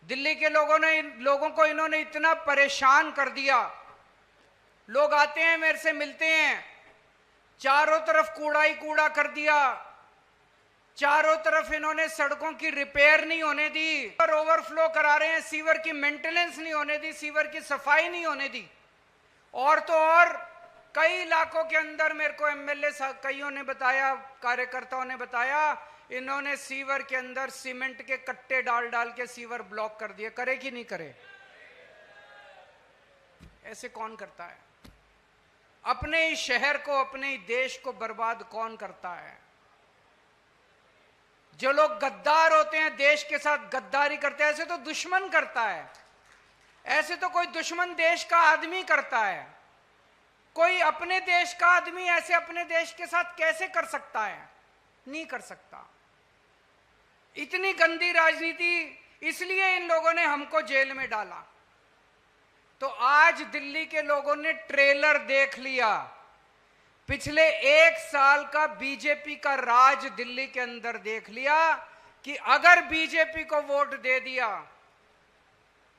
दिल्ली के लोगों को इन्होंने इतना परेशान कर दिया। लोग आते हैं मेरे से मिलते हैं, चारों तरफ कूड़ा ही कूड़ा कर दिया, चारों तरफ इन्होंने सड़कों की रिपेयर नहीं होने दी और ओवरफ्लो करा रहे हैं, सीवर की मेंटेनेंस नहीं होने दी, सीवर की सफाई नहीं होने दी। और तो और कई इलाकों के अंदर मेरे को एमएलए कईयों ने बताया, कार्यकर्ताओं ने बताया, इन्होंने सीवर के अंदर सीमेंट के कट्टे डाल डाल के सीवर ब्लॉक कर दिए। करे कि नहीं करे? ऐसे कौन करता है? अपने ही शहर को, अपने ही देश को बर्बाद कौन करता है? जो लोग गद्दार होते हैं, देश के साथ गद्दारी करते हैं, ऐसे तो दुश्मन करता है। ऐसे तो कोई दुश्मन देश का आदमी करता है। कोई अपने देश का आदमी ऐसे अपने देश के साथ कैसे कर सकता है? नहीं कर सकता। इतनी गंदी राजनीति, इसलिए इन लोगों ने हमको जेल में डाला। तो आज दिल्ली के लोगों ने ट्रेलर देख लिया, पिछले 1 साल का बीजेपी का राज दिल्ली के अंदर देख लिया कि अगर बीजेपी को वोट दे दिया,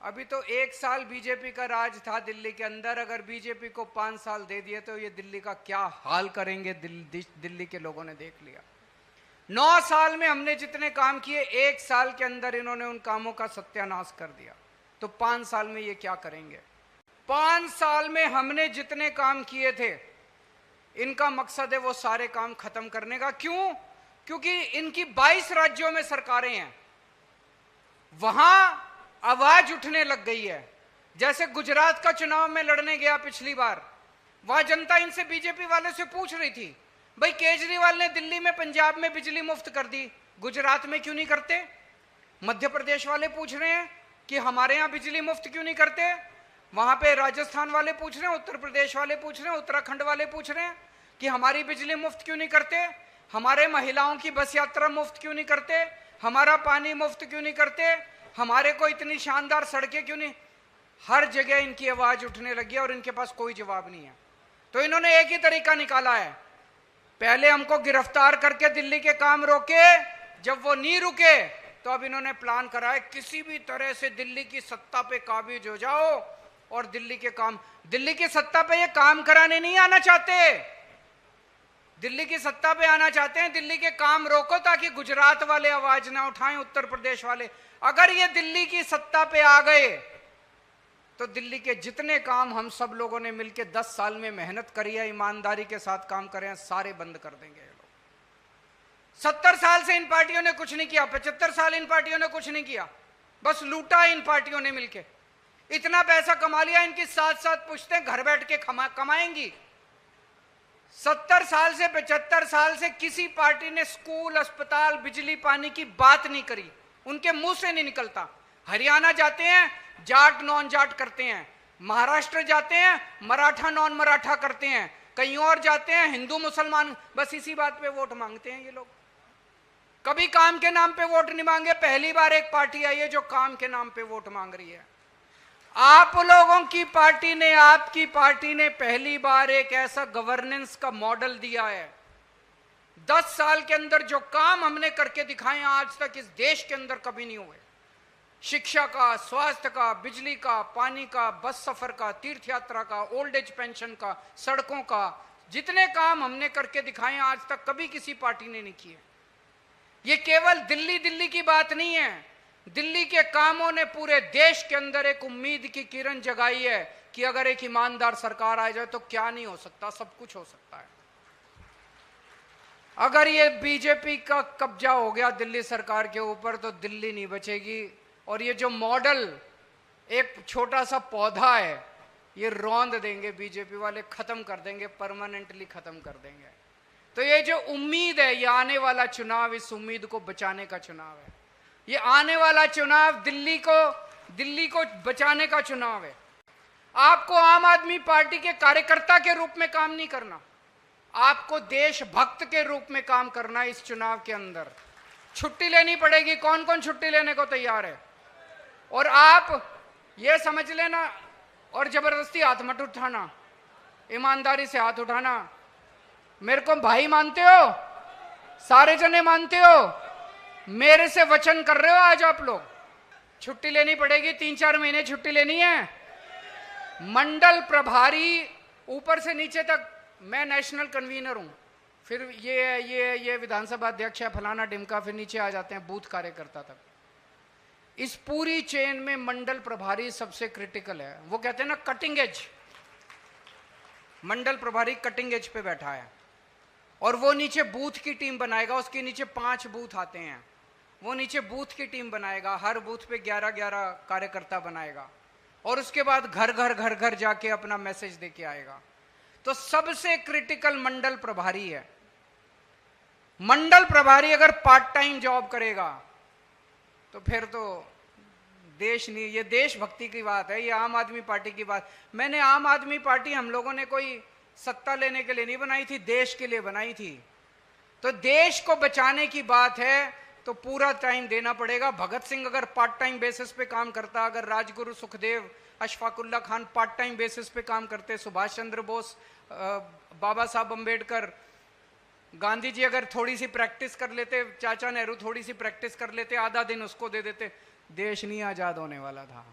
अभी तो 1 साल बीजेपी का राज था दिल्ली के अंदर, अगर बीजेपी को 5 साल दे दिए तो ये दिल्ली का क्या हाल करेंगे दिल्ली के लोगों ने देख लिया। 9 साल में हमने जितने काम किए, 1 साल के अंदर इन्होंने उन कामों का सत्यानाश कर दिया। तो 5 साल में ये क्या करेंगे? 5 साल में हमने जितने काम किए थे, इनका मकसद है वो सारे काम खत्म करने का। क्यों? क्योंकि इनकी 22 राज्यों में सरकारें हैं, वहां आवाज उठने लग गई है। जैसे गुजरात का चुनाव में लड़ने गया पिछली बार, वहां जनता इनसे, बीजेपी वाले से पूछ रही थी, भाई केजरीवाल ने दिल्ली में, पंजाब में बिजली मुफ्त कर दी, गुजरात में क्यों नहीं करते? मध्य प्रदेश वाले पूछ रहे हैं कि हमारे यहां बिजली मुफ्त क्यों नहीं करते? वहां पे राजस्थान वाले पूछ रहे हैं, उत्तर प्रदेश वाले पूछ रहे हैं, उत्तराखंड वाले पूछ रहे हैं कि हमारी बिजली मुफ्त क्यों नहीं करते? हमारे महिलाओं की बस यात्रा मुफ्त क्यों नहीं करते? हमारा पानी मुफ्त क्यों नहीं करते? हमारे को इतनी शानदार सड़कें क्यों नहीं? हर जगह इनकी आवाज उठने लगी और इनके पास कोई जवाब नहीं है। तो इन्होंने एक ही तरीका निकाला है, पहले हमको गिरफ्तार करके दिल्ली के काम रोके, जब वो नहीं रुके तो अब इन्होंने प्लान करा है किसी भी तरह से दिल्ली की सत्ता पे काबिज हो जाओ और दिल्ली की सत्ता पे ये काम कराने नहीं आना चाहते, दिल्ली की सत्ता पे आना चाहते हैं, दिल्ली के काम रोको ताकि गुजरात वाले आवाज ना उठाएं, उत्तर प्रदेश वाले। अगर ये दिल्ली की सत्ता पे आ गए तो दिल्ली के जितने काम हम सब लोगों ने मिलकर 10 साल में मेहनत करी है, ईमानदारी के साथ काम करे हैं, सारे बंद कर देंगे ये लोग। 70 साल से इन पार्टियों ने कुछ नहीं किया, 75 साल इन पार्टियों ने कुछ नहीं किया, बस लूटा इन पार्टियों ने मिलकर। इतना पैसा कमा लिया, इनकी 7 पुश्तें घर बैठ के कमाएंगी। 70 साल से 75 साल से किसी पार्टी ने स्कूल, अस्पताल, बिजली, पानी की बात नहीं करी, उनके मुंह से नहीं निकलता। हरियाणा जाते हैं, जाट नॉन जाट करते हैं, महाराष्ट्र जाते हैं, मराठा नॉन मराठा करते हैं, कहीं और जाते हैं, हिंदू मुसलमान, बस इसी बात पे वोट मांगते हैं ये लोग। कभी काम के नाम पे वोट नहीं मांगे। पहली बार एक पार्टी आई है जो काम के नाम पे वोट मांग रही है। आप लोगों की पार्टी ने, आपकी पार्टी ने पहली बार एक ऐसा गवर्नेंस का मॉडल दिया है। 10 साल के अंदर जो काम हमने करके दिखाए आज तक इस देश के अंदर कभी नहीं हुए। शिक्षा का, स्वास्थ्य का, बिजली का, पानी का, बस सफर का, तीर्थ यात्रा का, ओल्ड एज पेंशन का, सड़कों का, जितने काम हमने करके दिखाए आज तक कभी किसी पार्टी ने नहीं किए। ये केवल दिल्ली की बात नहीं है, दिल्ली के कामों ने पूरे देश के अंदर एक उम्मीद की किरण जगाई है कि अगर एक ईमानदार सरकार आ जाए तो क्या नहीं हो सकता, सब कुछ हो सकता है। अगर ये बीजेपी का कब्जा हो गया दिल्ली सरकार के ऊपर तो दिल्ली नहीं बचेगी। और ये जो मॉडल, एक छोटा सा पौधा है, ये रौंद देंगे बीजेपी वाले, खत्म कर देंगे, परमानेंटली खत्म कर देंगे। तो ये जो उम्मीद है, ये आने वाला चुनाव इस उम्मीद को बचाने का चुनाव है। ये आने वाला चुनाव दिल्ली को बचाने का चुनाव है। आपको आम आदमी पार्टी के कार्यकर्ता के रूप में काम नहीं करना, आपको देशभक्त के रूप में काम करना है। इस चुनाव के अंदर छुट्टी लेनी पड़ेगी। कौन कौन छुट्टी लेने को तैयार है? और आप ये समझ लेना, और जबरदस्ती हाथ मत उठाना, ईमानदारी से हाथ उठाना। मेरे को भाई मानते हो? सारे जने मानते हो? मेरे से वचन कर रहे हो आज आप लोग? छुट्टी लेनी पड़ेगी, 3-4 महीने छुट्टी लेनी है। मंडल प्रभारी ऊपर से नीचे तक, मैं नेशनल कन्वीनर हूं, फिर ये विधानसभा अध्यक्ष है, फलाना डिमका, फिर नीचे आ जाते हैं बूथ कार्यकर्ता तक। इस पूरी चेन में मंडल प्रभारी सबसे क्रिटिकल है। वो कहते हैं ना कटिंग एज, मंडल प्रभारी कटिंग एज पे बैठा है। और वो नीचे बूथ की टीम बनाएगा, उसके नीचे 5 बूथ आते हैं, वो नीचे बूथ की टीम बनाएगा, हर बूथ पे 11-11 कार्यकर्ता बनाएगा, और उसके बाद घर घर जाके अपना मैसेज देके आएगा। तो सबसे क्रिटिकल मंडल प्रभारी है। मंडल प्रभारी अगर पार्ट टाइम जॉब करेगा तो फिर तो देश नहीं, ये देशभक्ति की बात है, ये आम आदमी पार्टी की बात। मैंने आम आदमी पार्टी हम लोगों ने कोई सत्ता लेने के लिए नहीं बनाई थी, देश के लिए बनाई थी। तो देश को बचाने की बात है तो पूरा टाइम देना पड़ेगा। भगत सिंह अगर पार्ट टाइम बेसिस पे काम करता, अगर Rajguru Sukhdev, Ashfaqulla Khan part time basis पे काम करते, सुभाष चंद्र बोस, बाबा साहब अंबेडकर, गांधी जी अगर थोड़ी सी प्रैक्टिस कर लेते, चाचा नेहरू थोड़ी सी प्रैक्टिस कर लेते, आधा दिन उसको दे देते, देश नहीं आजाद होने वाला था।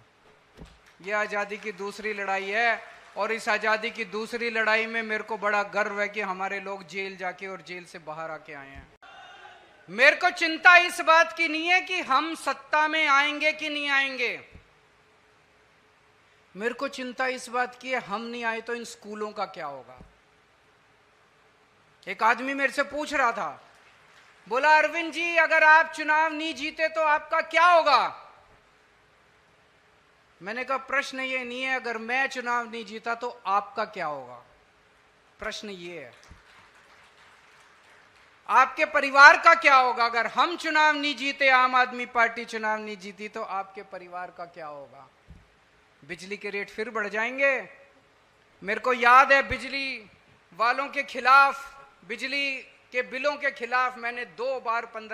यह आजादी की दूसरी लड़ाई है, और इस आजादी की दूसरी लड़ाई में मेरे को बड़ा गर्व है कि हमारे लोग जेल जाके और जेल से बाहर आके आए हैं। मेरे को चिंता इस बात की नहीं है कि हम सत्ता में आएंगे कि नहीं आएंगे, मेरे को चिंता इस बात की है हम नहीं आए तो इन स्कूलों का क्या होगा। एक आदमी मेरे से पूछ रहा था, बोला अरविंद जी अगर आप चुनाव नहीं जीते तो आपका क्या होगा। मैंने कहा प्रश्न ये नहीं है अगर मैं चुनाव नहीं जीता तो आपका क्या होगा, प्रश्न ये है आपके परिवार का क्या होगा। अगर हम चुनाव नहीं जीते, आम आदमी पार्टी चुनाव नहीं जीती, तो आपके परिवार का क्या होगा। बिजली के रेट फिर बढ़ जाएंगे। मेरे को याद है बिजली वालों के खिलाफ, बिजली के बिलों के खिलाफ मैंने 2 बार 15